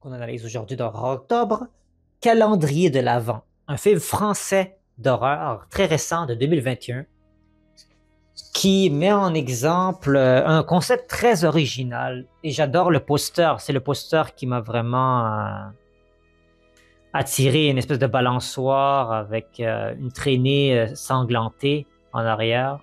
qu'on analyse aujourd'hui d'horreur octobre, Calendrier de l'Avent, un film français d'horreur très récent de 2021 qui met en exemple un concept très original et j'adore le poster. C'est le poster qui m'a vraiment attiré, une espèce de balançoire avec une traînée sanglantée en arrière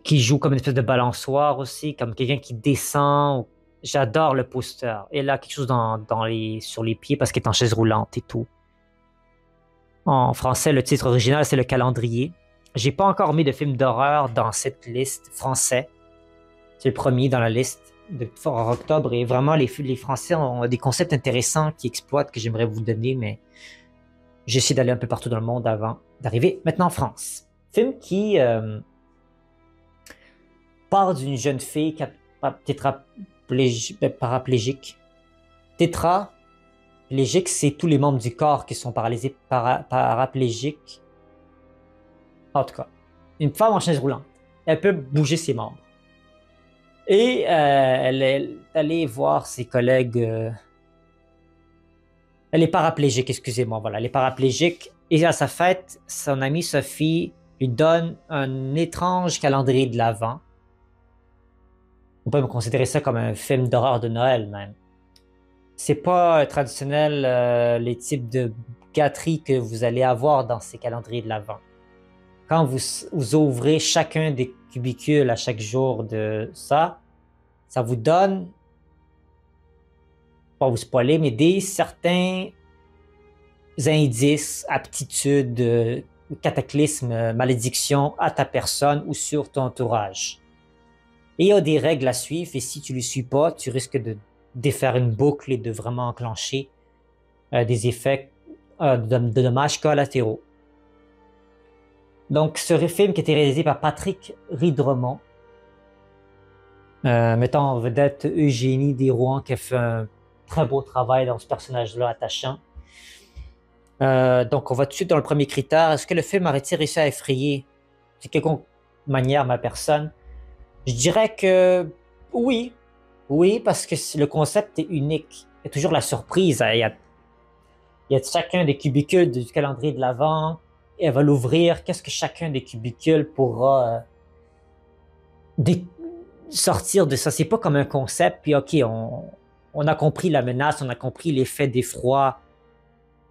qui joue comme une espèce de balançoire aussi, comme quelqu'un qui descend. J'adore le poster. Et là, quelque chose sur les pieds parce qu'il est en chaise roulante et tout. En français, le titre original, c'est Le Calendrier. J'ai pas encore mis de film d'horreur dans cette liste français. C'est le premier dans la liste de Horror Octobre. Et vraiment, les Français ont des concepts intéressants qu'ils exploitent que j'aimerais vous donner, mais j'essaie d'aller un peu partout dans le monde avant d'arriver maintenant en France. Film qui part d'une jeune fille paraplégique. Tétraplégique, c'est tous les membres du corps qui sont paralysés, paraplégiques. En tout cas, une femme en chaise roulante. Elle peut bouger ses membres. Et elle est allée voir ses collègues. Elle est paraplégique, excusez-moi. Voilà, elle est paraplégique. Et à sa fête, son amie Sophie lui donne un étrange calendrier de l'Avent. On peut me considérer ça comme un film d'horreur de Noël, même. C'est pas traditionnel les types de gâteries que vous allez avoir dans ces calendriers de l'Avent. Quand vous ouvrez chacun des cubicules à chaque jour de ça, ça vous donne, pas vous spoiler, mais certains indices, aptitudes, cataclysmes, malédictions à ta personne ou sur ton entourage. Et il y a des règles à suivre, et si tu ne les suis pas, tu risques de défaire une boucle et de vraiment enclencher des effets de dommages collatéraux. Donc, ce film qui a été réalisé par Patrick Ridremont, mettant en vedette Eugénie Desrouans, qui a fait un très beau travail dans ce personnage-là attachant. Donc, on va tout de suite dans le premier critère. Est-ce que le film aurait-il réussi à effrayer de quelque manière ma personne? Je dirais que oui. Oui, parce que le concept est unique. Il y a toujours la surprise. Il y a chacun des cubicules du calendrier de l'Avent. Elle va l'ouvrir. Qu'est-ce que chacun des cubicules pourra sortir de ça? C'est pas comme un concept, puis OK, on a compris la menace, on a compris l'effet d'effroi.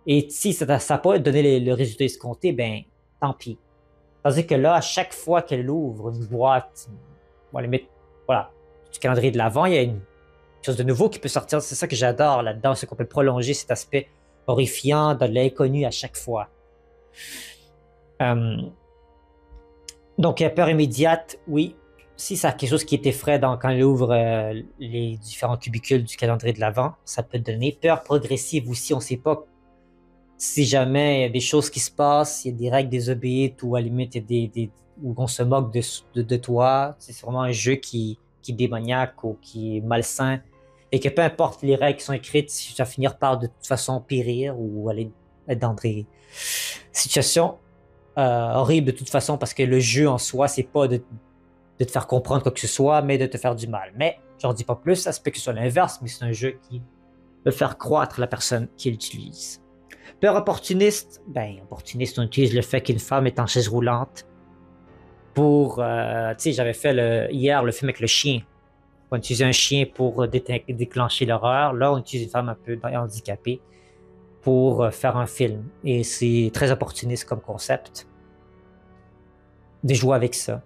Et si ça n'a pas donné le résultat escompté, ben, tant pis. Tandis que là, à chaque fois qu'elle ouvre une boîte, on va les mettre, voilà, du calendrier de l'Avent, il y a une chose de nouveau qui peut sortir. C'est ça que j'adore là-dedans, c'est qu'on peut prolonger cet aspect horrifiant de l'inconnu à chaque fois. Donc, il y a peur immédiate, oui. Si ça a quelque chose qui est effrayant quand elle ouvre les différents cubicules du calendrier de l'Avent, ça peut donner peur progressive aussi. On ne sait pas si jamais il y a des choses qui se passent, il y a des règles désobéites ou à la limite il y a où on se moque de toi. C'est vraiment un jeu qui est démoniaque ou qui est malsain et que peu importe les règles qui sont écrites, tu vas finir par de toute façon périr ou aller être dans des situations horribles de toute façon parce que le jeu en soi, c'est pas de te faire comprendre quoi que ce soit, mais de te faire du mal. Mais j'en dis pas plus, ça se peut que ce soit l'inverse, mais c'est un jeu qui veut faire croître la personne qui l'utilise. Peur opportuniste, ben opportuniste, on utilise le fait qu'une femme est en chaise roulante pour, tu sais, j'avais fait hier le film avec le chien. On utilise un chien pour déclencher l'horreur. Là, on utilise une femme un peu handicapée pour faire un film. Et c'est très opportuniste comme concept de jouer avec ça.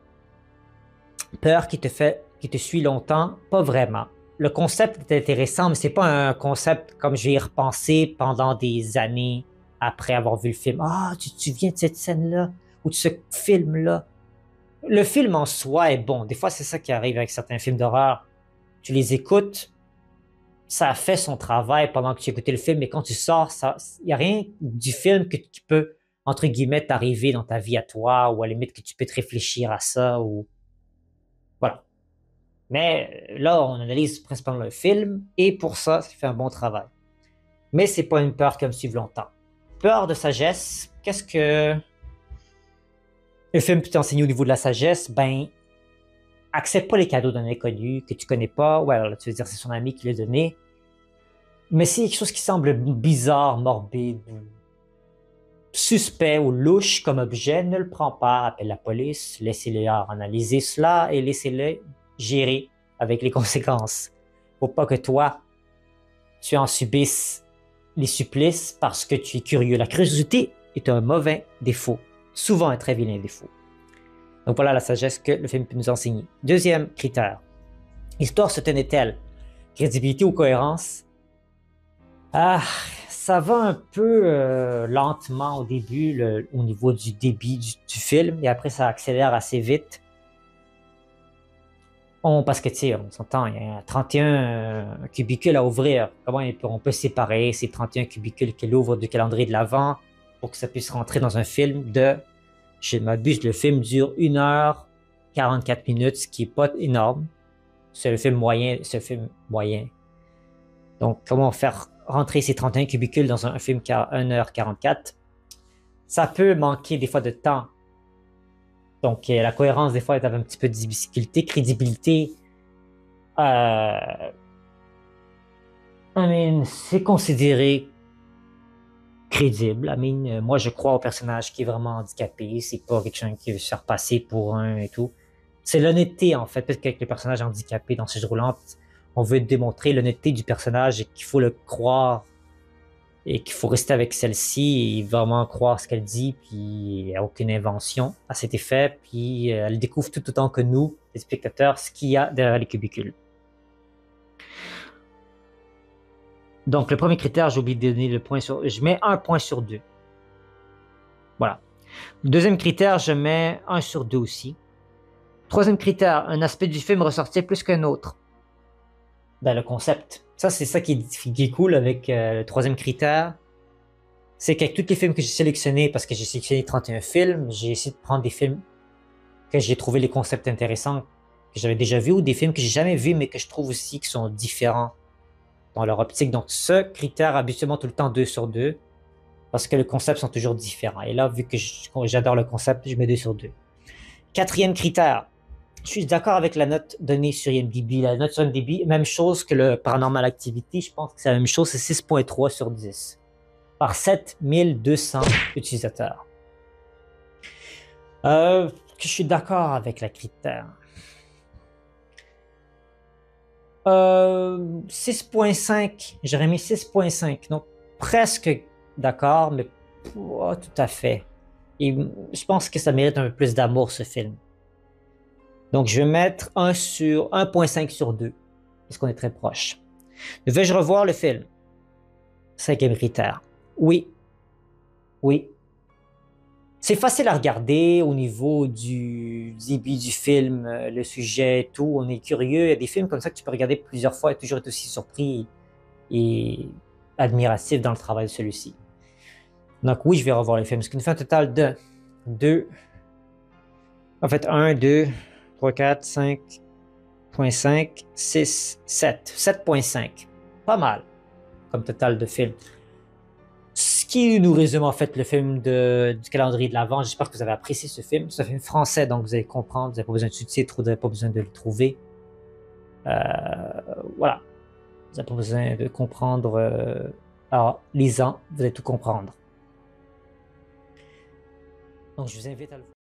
Peur qui te suit longtemps, pas vraiment. Le concept est intéressant, mais c'est pas un concept comme je vais y repenser pendant des années après avoir vu le film. Ah, tu te souviens de cette scène-là ou de ce film-là? Le film en soi est bon. Des fois, c'est ça qui arrive avec certains films d'horreur. Tu les écoutes, ça a fait son travail pendant que tu écoutais le film, mais quand tu sors, il n'y a rien du film qui peut, entre guillemets, t'arriver dans ta vie à toi, ou à la limite que tu peux te réfléchir à ça, ou voilà. Mais là, on analyse principalement le film, et pour ça, ça fait un bon travail. Mais c'est pas une peur qui va me suivre longtemps. Peur de sagesse, qu'est-ce que le film peut t'enseigner au niveau de la sagesse? Ben, accepte pas les cadeaux d'un inconnu que tu connais pas. Ouais, alors là, tu veux dire c'est son ami qui l'a donné. Mais s'il y a quelque chose qui semble bizarre, morbide, ou suspect ou louche comme objet, ne le prends pas, appelle la police, laissez-les analyser cela et laissez-les gérer avec les conséquences. Faut pas que toi, tu en subisses les supplices parce que tu es curieux. La curiosité est un mauvais défaut, souvent un très vilain défaut. Donc voilà la sagesse que le film peut nous enseigner. Deuxième critère, l'histoire se tenait-elle? Crédibilité ou cohérence? Ah, ça va un peu lentement au début au niveau du débit du film et après ça accélère assez vite. Parce que tu sais, on s'entend, il y a 31 cubicules à ouvrir. Comment on peut séparer ces 31 cubicules qu'elle ouvre du calendrier de l'Avent pour que ça puisse rentrer dans un film je m'abuse, le film dure 1h44 minutes, ce qui est pas énorme. C'est le film moyen. Donc, comment faire rentrer ces 31 cubicules dans un film qui a 1h44? Ça peut manquer des fois de temps. Donc, la cohérence, des fois, est avec un petit peu de difficulté. Crédibilité, c'est considéré crédible. Moi, je crois au personnage qui est vraiment handicapé. C'est pas quelqu'un qui veut se faire passer pour un et tout. C'est l'honnêteté, en fait. Peut-être qu'avec le personnage handicapé dans Chaise roulante, on veut démontrer l'honnêteté du personnage et qu'il faut le croire et qu'il faut rester avec celle-ci et vraiment croire ce qu'elle dit, puis il n'y a aucune invention à cet effet, puis elle découvre tout autant que nous, les spectateurs, ce qu'il y a derrière les cubicules. Donc, le premier critère, j'ai oublié de donner le point sur... Je mets 1 point sur 2. Voilà. Deuxième critère, je mets 1 sur 2 aussi. Troisième critère, un aspect du film ressortait plus qu'un autre. Ben, le concept. Ça, c'est ça qui est cool avec le troisième critère. C'est qu'avec tous les films que j'ai sélectionnés, parce que j'ai sélectionné 31 films, j'ai essayé de prendre des films que j'ai trouvé les concepts intéressants, que j'avais déjà vus, ou des films que j'ai jamais vus, mais que je trouve aussi qui sont différents dans leur optique. Donc, ce critère, habituellement, tout le temps 2 sur 2, parce que les concepts sont toujours différents. Et là, vu que j'adore le concept, je mets 2 sur 2. Quatrième critère, je suis d'accord avec la note donnée sur IMDb. La note sur IMDb, même chose que le Paranormal Activity, je pense que c'est la même chose, c'est 6.3 sur 10 par 7200 utilisateurs. Je suis d'accord avec la critère. 6.5, j'aurais mis 6.5, donc presque d'accord, mais pas tout à fait. Et je pense que ça mérite un peu plus d'amour, ce film. Donc, je vais mettre 1.5 sur 2, parce qu'on est très proche. Vais-je revoir le film? Cinquième critère. Oui. Oui. C'est facile à regarder au niveau du débit du film, le sujet et tout. On est curieux. Il y a des films comme ça que tu peux regarder plusieurs fois et toujours être aussi surpris et admiratif dans le travail de celui-ci. Donc oui, je vais revoir le film. Ce qui nous fait un total de 2. En fait, 1, 2, 3, 4, 5.5, 6, 7. 7.5. Pas mal comme total de films. Ce qui nous résume en fait le film du calendrier de l'Avent. J'espère que vous avez apprécié ce film. C'est un film français, donc vous allez comprendre. Vous n'avez pas besoin de sous-titres, vous n'avez pas besoin de le trouver. Voilà. Vous n'avez pas besoin de comprendre. Alors, lisant, vous allez tout comprendre. Donc, je vous invite à le voir.